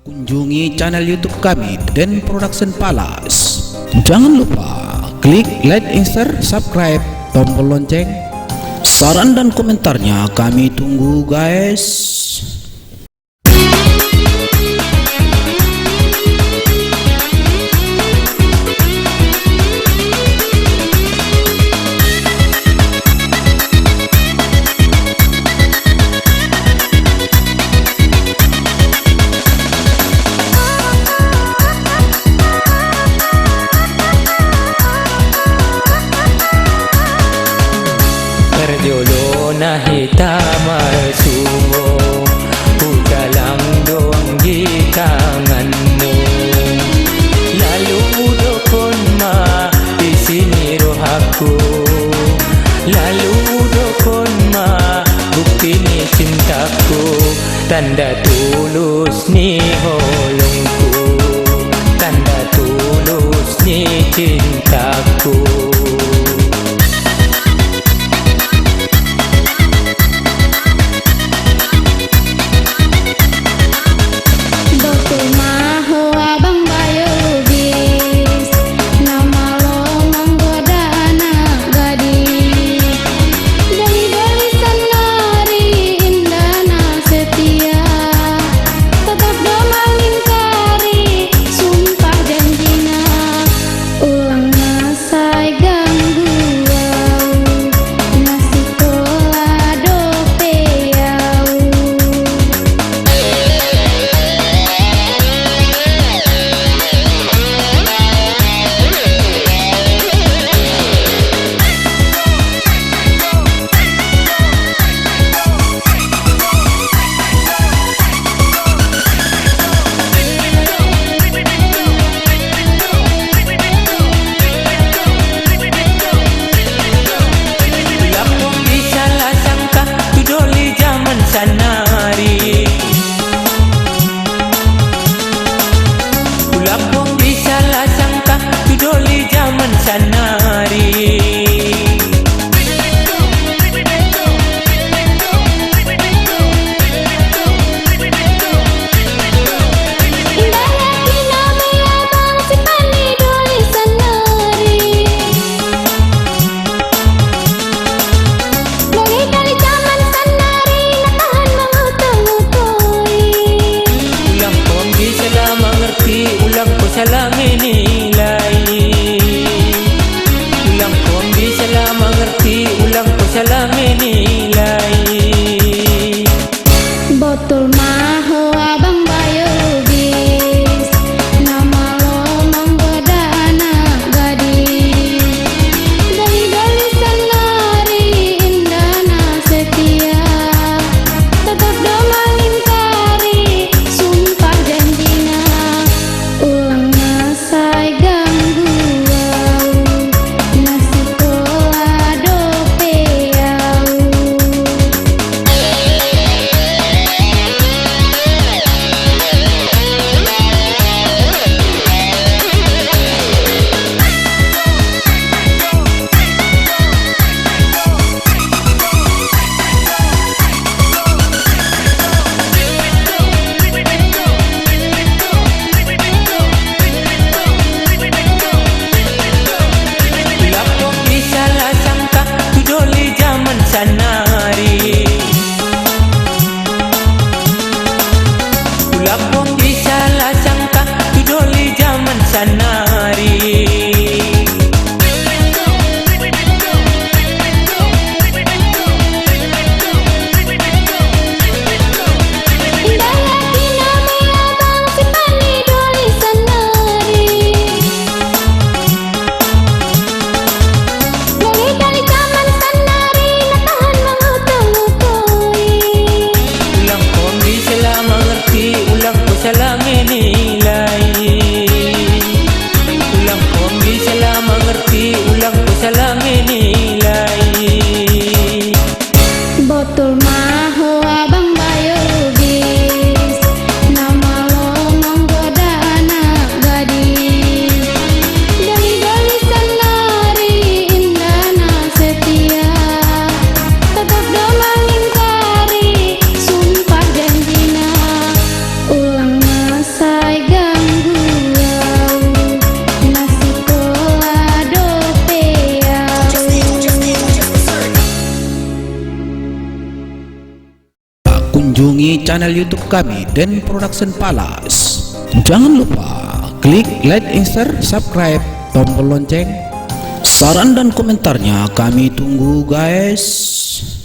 Kunjungi channel YouTube kami Den Production Palace. Jangan lupa klik like, share, subscribe, tombol lonceng. Saran dan komentarnya kami tunggu, guys. Terjolo na hitamar sungo Udalang doang di tanganmu Lalu udokon ma di sini rohaku Lalu udokon ma bukti ni cintaku Tanda tulus ni holongku Tanda tulus ni cintaku Salah menilai Ulang ko di salah mengerti Ulang ko salah menilai Botol maho abang bayo bis Nama lo menggoda anak gadis Dali-dali sanari indana setia Tetap doang ingkari sumpah janjina Ulang nasai ganggu au Nasi kola dope au kunjungi channel YouTube kami Den Production Palace. Jangan lupa klik like, share, subscribe, tombol lonceng. Saran dan komentarnya kami tunggu guys.